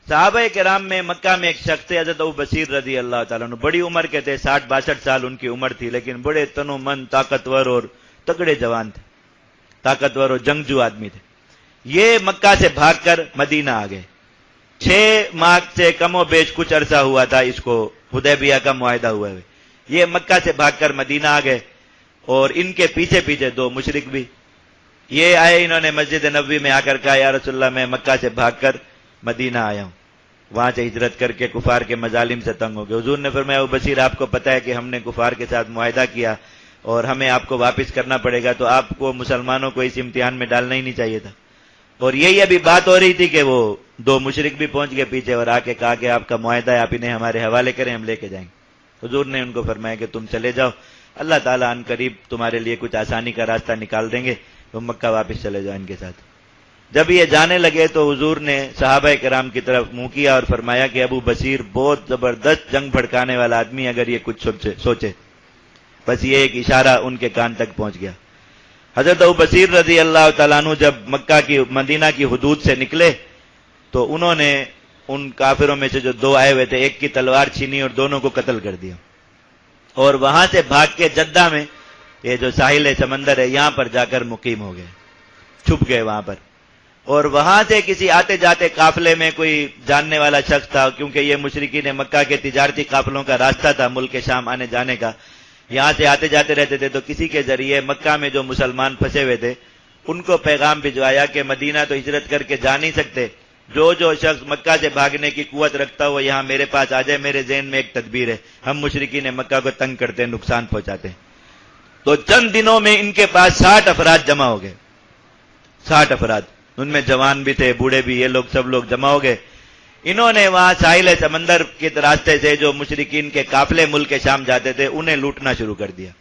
صحابہ کرام میں مکہ میں ایک شخص تھے حضرت ابو بصیر رضی اللہ تعالیٰ عنہ، بڑی عمر کے تھے، 60-62 سال ان کی عمر تھی، لیکن بڑے تنو من، طاقتور اور تگڑے جوان تھے، طاقتور اور جنگجو آدمی تھے۔ یہ مکہ سے بھاگ کر مدینہ آ گئے۔ 6 ماہ سے کم و بیش کچھ عرصہ ہوا تھا اس کو حدیبیہ کا معاہدہ ہوا ہے۔ یہ مکہ سے بھاگ کر مدینہ آ گئے، اور ان کے پیچھے پیچھے 2 مشرک بھی یہ آئے۔ انہوں نے مسجد نبوی میں آ کر کہا یا رسول اللہ میں مکہ سے بھاگ کر مدینہ آیا ہوں، وہاں سے ہجرت کر کے کفار کے مظالم سے تنگ ہو گئے۔ حضور نے فرمایا ابو بصیر آپ کو پتہ ہے کہ ہم نے کفار کے ساتھ معاہدہ کیا اور ہمیں آپ کو واپس کرنا پڑے گا، تو آپ کو مسلمانوں کو اس امتحان میں ڈالنا ہی نہیں چاہیے تھا۔ اور یہی ابھی بات ہو رہی تھی کہ وہ 2 مشرک بھی پہنچ گئے پیچھے اور آ کے کہا کہ آپ کا معاہدہ ہے، آپ انہیں ہمارے حوالے کریں، ہم لے کے جائیں گے۔ حضور نے ان کو فرمایا کہ تم چلے جاؤ، اللہ تعالیٰ ان قریب تمہارے لیے کچھ آسانی کا راستہ نکال دیں گے، تم مکہ واپس چلے جاؤ ان کے ساتھ۔ جب یہ جانے لگے تو حضور نے صحابہ کرام کی طرف منہ کیا اور فرمایا کہ ابو بصیر بہت زبردست جنگ بھڑکانے والا آدمی، اگر یہ کچھ سوچے۔ بس یہ ایک اشارہ ان کے کان تک پہنچ گیا۔ حضرت ابو بصیر رضی اللہ تعالیٰ عنہ جب مکہ کی مدینہ کی حدود سے نکلے تو انہوں نے ان کافروں میں سے جو 2 آئے ہوئے تھے، ایک کی تلوار چھینی اور دونوں کو قتل کر دیا، اور وہاں سے بھاگ کے جدہ میں یہ جو ساحل سمندر ہے یہاں پر جا کر مقیم ہو گئے، چھپ گئے وہاں پر۔ اور وہاں سے کسی آتے جاتے قافلے میں کوئی جاننے والا شخص تھا، کیونکہ یہ مشرکین مکہ کے تجارتی قافلوں کا راستہ تھا ملک شام آنے جانے کا، یہاں سے آتے جاتے رہتے تھے، تو کسی کے ذریعے مکہ میں جو مسلمان پھنسے ہوئے تھے ان کو پیغام بھجوایا کہ مدینہ تو ہجرت کر کے جا نہیں سکتے، جو شخص مکہ سے بھاگنے کی قوت رکھتا ہو یہاں میرے پاس آ جائے، میرے ذہن میں ایک تدبیر ہے، ہم مشرکین مکہ کو تنگ کرتے ہیں، نقصان پہنچاتے ہیں۔ تو چند دنوں میں ان کے پاس 60 افراد جمع ہو گئے، 60 افراد، ان میں جوان بھی تھے، بوڑھے بھی، یہ لوگ سب لوگ جمع ہو گئے۔ انہوں نے وہاں ساحل سمندر کے راستے سے جو مشرکین کے قافلے ملک شام جاتے تھے انہیں لوٹنا شروع کر دیا،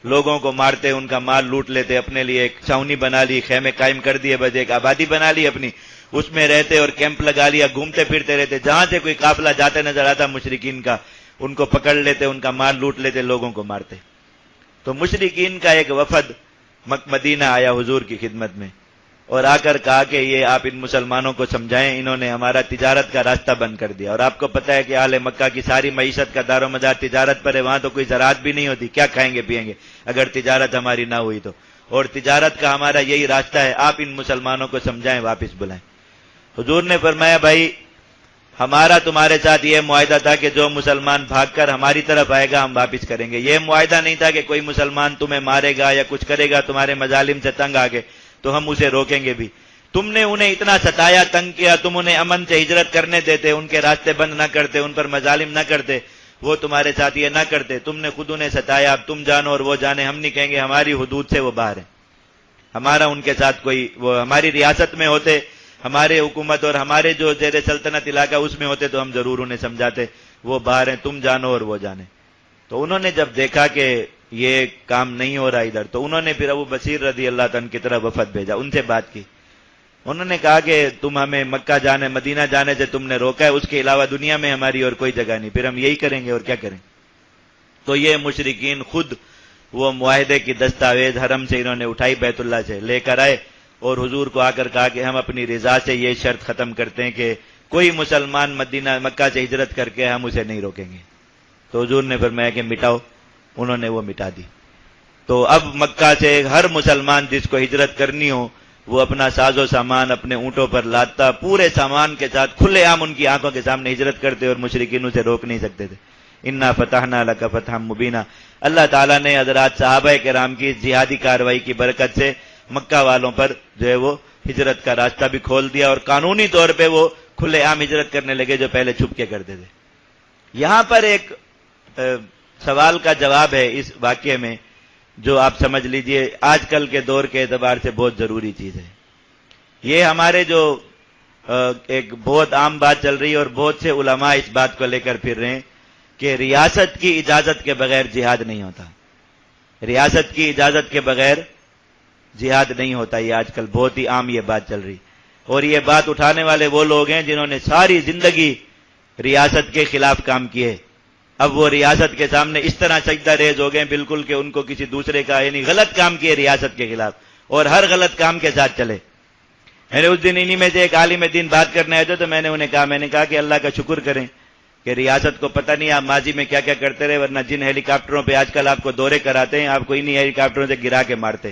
لوگوں کو مارتے، ان کا مال لوٹ لیتے، اپنے لیے ایک چھاونی بنا لی، خیمے قائم کر دیے، بس ایک آبادی بنا لی اپنی، اس میں رہتے اور کیمپ لگا لیا، گھومتے پھرتے رہتے، جہاں سے کوئی قافلہ جاتے نظر آتا مشرکین کا ان کو پکڑ لیتے، ان کا مال لوٹ لیتے، لوگوں کو مارتے۔ تو مشرکین کا ایک وفد مدینہ آیا حضور کی خدمت میں اور آ کر کہا کہ یہ آپ ان مسلمانوں کو سمجھائیں، انہوں نے ہمارا تجارت کا راستہ بند کر دیا، اور آپ کو پتہ ہے کہ اہل مکہ کی ساری معیشت کا دار و مدار تجارت پر ہے، وہاں تو کوئی زراعت بھی نہیں ہوتی، کیا کھائیں گے پیئیں گے اگر تجارت ہماری نہ ہوئی تو، اور تجارت کا ہمارا یہی راستہ ہے، آپ ان مسلمانوں کو سمجھائیں، واپس بلائیں۔ حضور نے فرمایا بھائی ہمارا تمہارے ساتھ یہ معاہدہ تھا کہ جو مسلمان بھاگ کر ہماری طرف آئے گا ہم واپس کریں گے، یہ معاہدہ نہیں تھا کہ کوئی مسلمان تمہیں مارے گا یا کچھ کرے گا تمہارے مظالم سے تنگ آگے تو ہم اسے روکیں گے بھی۔ تم نے انہیں اتنا ستایا، تنگ کیا، تم انہیں امن سے ہجرت کرنے دیتے، ان کے راستے بند نہ کرتے، ان پر مظالم نہ کرتے، وہ تمہارے ساتھ یہ نہ کرتے، تم نے خود انہیں ستایا، اب تم جانو اور وہ جانے، ہم نہیں کہیں گے، ہماری حدود سے وہ باہر ہے، ہمارا ان کے ساتھ کوئی، وہ ہماری ریاست میں ہوتے، ہمارے حکومت اور ہمارے جو زیر سلطنت علاقہ اس میں ہوتے تو ہم ضرور انہیں سمجھاتے، وہ باہر ہیں، تم جانو اور وہ جانے۔ تو انہوں نے جب دیکھا کہ یہ کام نہیں ہو رہا ادھر، تو انہوں نے پھر ابو بصیر رضی اللہ تعالیٰ کی طرف وفد بھیجا، ان سے بات کی، انہوں نے کہا کہ تم ہمیں مکہ جانے مدینہ جانے سے تم نے روکا ہے، اس کے علاوہ دنیا میں ہماری اور کوئی جگہ نہیں، پھر ہم یہی کریں گے اور کیا کریں۔ تو یہ مشرکین خود وہ معاہدے کی دستاویز حرم سے انہوں نے اٹھائی، بیت اللہ سے لے کر آئے اور حضور کو آ کر کہا کہ ہم اپنی رضا سے یہ شرط ختم کرتے ہیں کہ کوئی مسلمان مدینہ مکہ سے ہجرت کر کے ہم اسے نہیں روکیں گے۔ تو حضور نے فرمایا کہ مٹاؤ، انہوں نے وہ مٹا دی۔ تو اب مکہ سے ہر مسلمان جس کو ہجرت کرنی ہو وہ اپنا ساز و سامان اپنے اونٹوں پر لاتا، پورے سامان کے ساتھ کھلے عام ان کی آنکھوں کے سامنے ہجرت کرتے اور مشرکین اسے روک نہیں سکتے تھے۔ انا فتحنا لک فتحا مبینا، اللہ تعالیٰ نے حضرات صحابہ کرام کی جہادی کارروائی کی برکت سے مکہ والوں پر جو ہے وہ ہجرت کا راستہ بھی کھول دیا، اور قانونی طور پہ وہ کھلے عام ہجرت کرنے لگے جو پہلے چھپ کے کرتے تھے۔ یہاں پر ایک سوال کا جواب ہے اس واقعے میں جو آپ سمجھ لیجئے آج کل کے دور کے اعتبار سے بہت ضروری چیز ہے۔ یہ ہمارے جو ایک بہت عام بات چل رہی ہے اور بہت سے علماء اس بات کو لے کر پھر رہے ہیں کہ ریاست کی اجازت کے بغیر جہاد نہیں ہوتا، ریاست کی اجازت کے بغیر جہاد نہیں ہوتا، یہ آج کل بہت ہی عام یہ بات چل رہی، اور یہ بات اٹھانے والے وہ لوگ ہیں جنہوں نے ساری زندگی ریاست کے خلاف کام کیے، اب وہ ریاست کے سامنے اس طرح سجدہ ریز ہو گئے بالکل کہ ان کو کسی دوسرے کا یعنی غلط کام کیے ریاست کے خلاف، اور ہر غلط کام کے ساتھ چلے۔ میرے اس دن انہی میں سے ایک عالم دین بات کرنے آئے تھے، تو میں نے کہا کہ اللہ کا شکر کریں کہ ریاست کو پتہ نہیں آپ ماضی میں کیا کیا کرتے رہے، ورنہ جن ہیلی کاپٹروں پہ آج کل آپ کو دورے کراتے ہیں، آپ کو انہی ہیلی کاپٹروں سے گرا کے مارتے.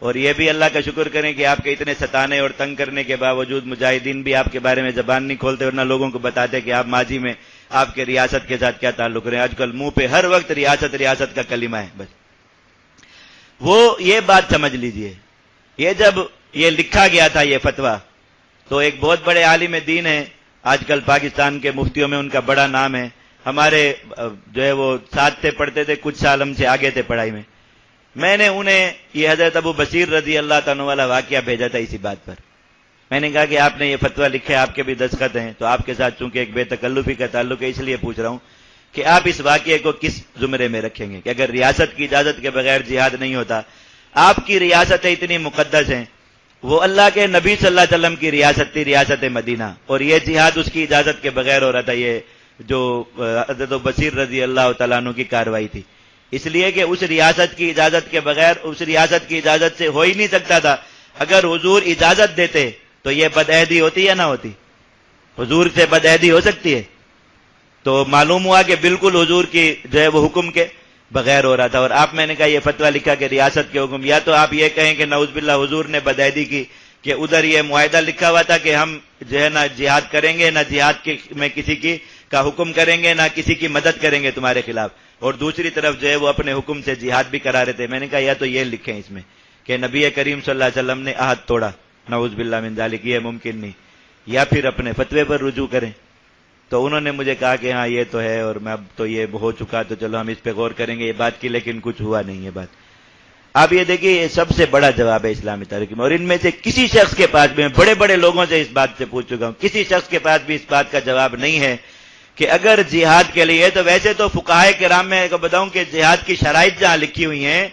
اور یہ بھی اللہ کا شکر کریں کہ آپ کے اتنے ستانے اور تنگ کرنے کے باوجود مجاہدین بھی آپ کے بارے میں زبان نہیں کھولتے، ورنہ لوگوں کو بتاتے کہ آپ ماضی میں آپ کے ریاست کے ساتھ کیا تعلق رہے. آج کل منہ پہ ہر وقت ریاست کا کلمہ ہے بس. وہ یہ بات سمجھ لیجئے، یہ جب یہ لکھا گیا تھا یہ فتویٰ، تو ایک بہت بڑے عالم دین ہیں آج کل پاکستان کے مفتیوں میں، ان کا بڑا نام ہے. ہمارے جو ہے وہ ساتھ سے پڑھتے تھے، کچھ سال ہم سے آگے تھے پڑھائی میں. میں نے انہیں یہ حضرت ابو بصیر رضی اللہ تعالیٰ والا واقعہ بھیجا تھا اسی بات پر. میں نے کہا کہ آپ نے یہ فتویٰ لکھا ہے، آپ کے بھی دستخط ہیں، تو آپ کے ساتھ چونکہ ایک بے تکلفی کا تعلق ہے، اس لیے پوچھ رہا ہوں کہ آپ اس واقعے کو کس زمرے میں رکھیں گے کہ اگر ریاست کی اجازت کے بغیر جہاد نہیں ہوتا. آپ کی ریاستیں اتنی مقدس ہیں، وہ اللہ کے نبی صلی اللہ علیہ وسلم کی ریاست تھی، ریاست مدینہ، اور یہ جہاد اس کی اجازت کے بغیر ہو رہا تھا. یہ جو حضرت بصیر رضی اللہ تعالیٰ عنہ کی کارروائی تھی، اس لیے کہ اس ریاست کی اجازت کے بغیر، اس ریاست کی اجازت سے ہو ہی نہیں سکتا تھا. اگر حضور اجازت دیتے تو یہ بدعہدی ہوتی یا نہ ہوتی؟ حضور سے بدعہدی ہو سکتی ہے؟ تو معلوم ہوا کہ بالکل حضور کی جو ہے وہ حکم کے بغیر ہو رہا تھا. اور آپ، میں نے کہا یہ فتویٰ لکھا کہ ریاست کے حکم، یا تو آپ یہ کہیں کہ نعوذ باللہ حضور نے بدعہدی کی، کہ ادھر یہ معاہدہ لکھا ہوا تھا کہ ہم جو ہے نہ جہاد کریں گے، نہ جہاد میں کسی کی کا حکم کریں گے، نہ کسی کی مدد کریں گے تمہارے خلاف، اور دوسری طرف جو ہے وہ اپنے حکم سے جہاد بھی کرا رہے تھے. میں نے کہا یا تو یہ لکھیں اس میں کہ نبی کریم صلی اللہ علیہ وسلم نے عہد توڑا، نعوذ باللہ من ذالک، یہ ممکن نہیں، یا پھر اپنے فتوے پر رجوع کریں. تو انہوں نے مجھے کہا کہ ہاں یہ تو ہے، اور میں اب تو یہ ہو چکا، تو چلو ہم اس پہ غور کریں گے. یہ بات کی، لیکن کچھ ہوا نہیں یہ بات. آپ یہ دیکھیے، یہ سب سے بڑا جواب ہے اسلامی تاریخ میں، اور ان میں سے کسی شخص کے پاس بھی، میں بڑے بڑے لوگوں سے اس بات سے پوچھ چکا ہوں، کسی شخص کے پاس بھی اس بات کا جواب نہیں ہے کہ اگر جہاد کے لیے، تو ویسے تو فقہائے کرام میں کو بتاؤں کہ جہاد کی شرائط جہاں لکھی ہوئی ہیں،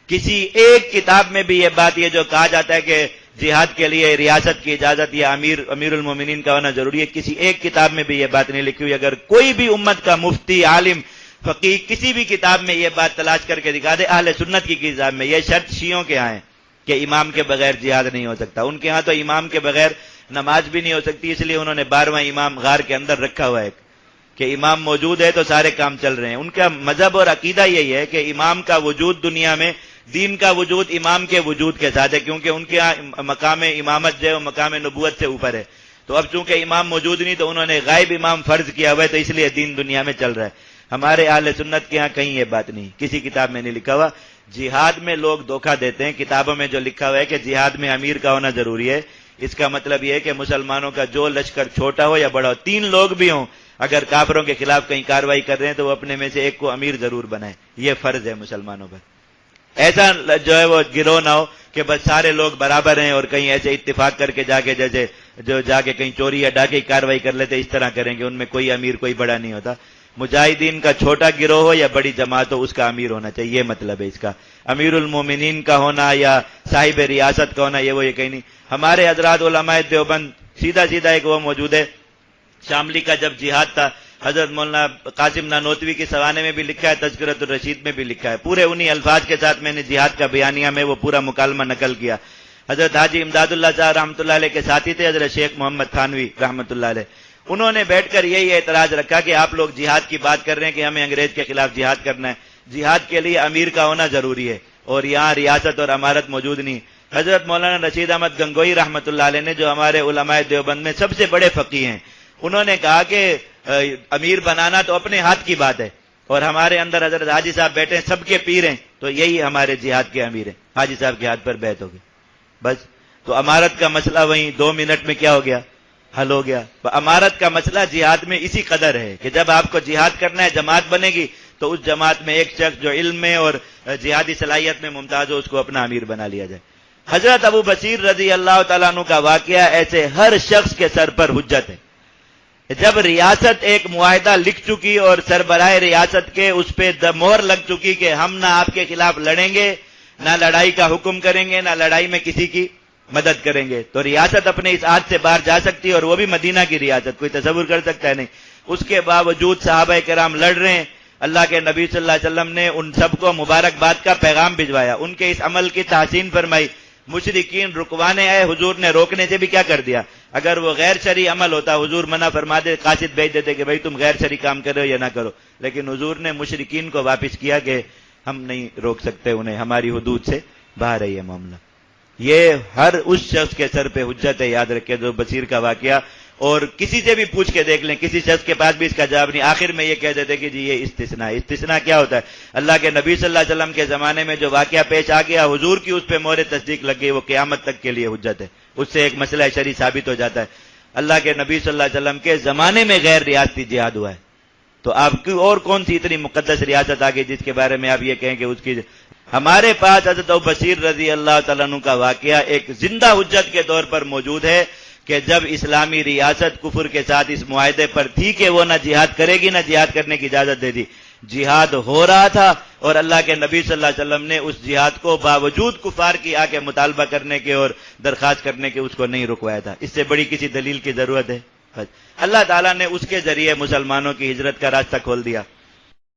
کسی ایک کتاب میں بھی یہ بات، یہ جو کہا جاتا ہے کہ جہاد کے لیے ریاست کی اجازت یا امیر المومنین کا ہونا ضروری ہے، کسی ایک کتاب میں بھی یہ بات نہیں لکھی ہوئی. اگر کوئی بھی امت کا مفتی، عالم، فقیہ کسی بھی کتاب میں یہ بات تلاش کر کے دکھا دے، اہل سنت کی کتاب میں، یہ شرط شیعوں کے ہاں ہے کہ امام کے بغیر جہاد نہیں ہو سکتا. ان کے ہاں تو امام کے بغیر نماز بھی نہیں ہو سکتی، اس لیے انہوں نے 12واں امام غار کے اندر رکھا ہوا ہے کہ امام موجود ہے تو سارے کام چل رہے ہیں. ان کا مذہب اور عقیدہ یہی ہے کہ امام کا وجود دنیا میں، دین کا وجود امام کے وجود کے ساتھ ہے، کیونکہ ان کے ہاں مقام امامت جو ہے وہ مقام نبوت سے اوپر ہے. تو اب چونکہ امام موجود نہیں، تو انہوں نے غائب امام فرض کیا ہوا ہے، تو اس لیے دین دنیا میں چل رہا ہے. ہمارے اہل سنت کے ہاں کہیں یہ بات نہیں، کسی کتاب میں نہیں لکھا ہوا. جہاد میں لوگ دھوکہ دیتے ہیں، کتابوں میں جو لکھا ہوا ہے کہ جہاد میں امیر کا ہونا ضروری ہے، اس کا مطلب یہ ہے کہ مسلمانوں کا جو لشکر چھوٹا ہو یا بڑا ہو، 3 لوگ بھی ہوں، اگر کافروں کے خلاف کہیں کارروائی کر رہے ہیں تو وہ اپنے میں سے ایک کو امیر ضرور بنائے. یہ فرض ہے مسلمانوں پر. ایسا جو ہے وہ گروہ نہ ہو کہ بس سارے لوگ برابر ہیں اور کہیں ایسے اتفاق کر کے جا کے کہیں چوری یا ڈاکے کی کارروائی کر لیتے، اس طرح کریں گے. ان میں کوئی امیر کوئی بڑا نہیں ہوتا. مجاہدین کا چھوٹا گروہ ہو یا بڑی جماعت ہو، اس کا امیر ہونا چاہیے. یہ مطلب ہے اس کا. امیر المومنین کا ہونا یا صاحب ریاست کا ہونا یہ کہیں نہیں. ہمارے حضرات علماء دیوبند سیدھا ایک وہ موجود ہے، شاملی کا جب جہاد تھا، حضرت مولانا قاسم نانوتوی کے سوانے میں بھی لکھا ہے، تذکرۃ الرشید میں بھی لکھا ہے، پورے انہی الفاظ کے ساتھ میں نے جہاد کا بیانیہ میں وہ پورا مکالمہ نقل کیا. حضرت حاجی امداد اللہ صاحب رحمۃ اللہ علیہ کے ساتھی تھے حضرت شیخ محمد تھانوی رحمۃ اللہ علیہ. انہوں نے بیٹھ کر یہی اعتراض رکھا کہ آپ لوگ جہاد کی بات کر رہے ہیں کہ ہمیں انگریز کے خلاف جہاد کرنا ہے، جہاد کے لیے امیر کا ہونا ضروری ہے، اور یہاں ریاست اور امارت موجود نہیں. حضرت مولانا رشید احمد گنگوئی رحمۃ اللہ علیہ نے، جو ہمارے علماء دیوبند میں سب سے بڑے فقیہ ہیں، انہوں نے کہا کہ امیر بنانا تو اپنے ہاتھ کی بات ہے، اور ہمارے اندر حضرت حاجی صاحب بیٹھے ہیں، سب کے پیر ہیں، تو یہی ہمارے جہاد کے امیر ہیں. حاجی صاحب کے ہاتھ پر بیعت ہو گئی بس. تو امارت کا مسئلہ وہیں 2 منٹ میں کیا ہو گیا، حل ہو گیا. امارت کا مسئلہ جہاد میں اسی قدر ہے کہ جب آپ کو جہاد کرنا ہے، جماعت بنے گی، تو اس جماعت میں ایک شخص جو علم میں اور جہادی صلاحیت میں ممتاز ہو، اس کو اپنا امیر بنا لیا جائے. حضرت ابو بصیر رضی اللہ تعالیٰ عنہ کا واقعہ ایسے ہر شخص کے سر پر حجت ہے. جب ریاست ایک معاہدہ لکھ چکی اور سربراہ ریاست کے اس پہ مہر لگ چکی کہ ہم نہ آپ کے خلاف لڑیں گے، نہ لڑائی کا حکم کریں گے، نہ لڑائی میں کسی کی مدد کریں گے، تو ریاست اپنے اس عہد سے باہر جا سکتی ہے، اور وہ بھی مدینہ کی ریاست. کوئی تصور کر سکتا ہے؟ نہیں. اس کے باوجود صحابہ کرام لڑ رہے ہیں. اللہ کے نبی صلی اللہ علیہ وسلم نے ان سب کو مبارکباد کا پیغام بھجوایا، ان کے اس عمل کی تحسین فرمائی. مشرکین رکوانے آئے، حضور نے روکنے سے بھی کیا کر دیا؟ اگر وہ غیر شرعی عمل ہوتا حضور منع فرما دے، قاصد بھیج دیتے کہ بھائی تم غیر شرعی کام کرو یا نہ کرو، لیکن حضور نے مشرکین کو واپس کیا کہ ہم نہیں روک سکتے انہیں، ہماری حدود سے باہر ہے یہ معاملہ۔ یہ ہر اس شخص کے سر پہ حجت ہے، یاد رکھے، جو بصیر کا واقعہ، اور کسی سے بھی پوچھ کے دیکھ لیں، کسی شخص کے پاس بھی اس کا جواب نہیں، آخر میں یہ کہہ دیتے کہ جی یہ استثناء ہے۔ استثناء کیا ہوتا ہے؟ اللہ کے نبی صلی اللہ علیہ وسلم کے زمانے میں جو واقعہ پیش آ گیا، حضور کی اس پہ مہر تصدیق لگ گئی، وہ قیامت تک کے لیے حجت ہے، اس سے ایک مسئلہ شرعی ثابت ہو جاتا ہے۔ اللہ کے نبی صلی اللہ علیہ وسلم کے زمانے میں غیر ریاستی جہاد ہوا ہے، تو آپ کی اور کون سی اتنی مقدس ریاست آ گئی جس کے بارے میں آپ یہ کہیں کہ اس کی؟ ہمارے پاس حضرت ابو بصیر رضی اللہ تعالیٰ عنہ کا واقعہ ایک زندہ حجت کے طور پر موجود ہے کہ جب اسلامی ریاست کفر کے ساتھ اس معاہدے پر تھی کہ وہ نہ جہاد کرے گی، نہ جہاد کرنے کی اجازت دے دی، جہاد ہو رہا تھا، اور اللہ کے نبی صلی اللہ علیہ وسلم نے اس جہاد کو باوجود کفار کی آ کے مطالبہ کرنے کے اور درخواست کرنے کے اس کو نہیں رکوایا تھا۔ اس سے بڑی کسی دلیل کی ضرورت ہے؟ اللہ تعالیٰ نے اس کے ذریعے مسلمانوں کی ہجرت کا راستہ کھول دیا۔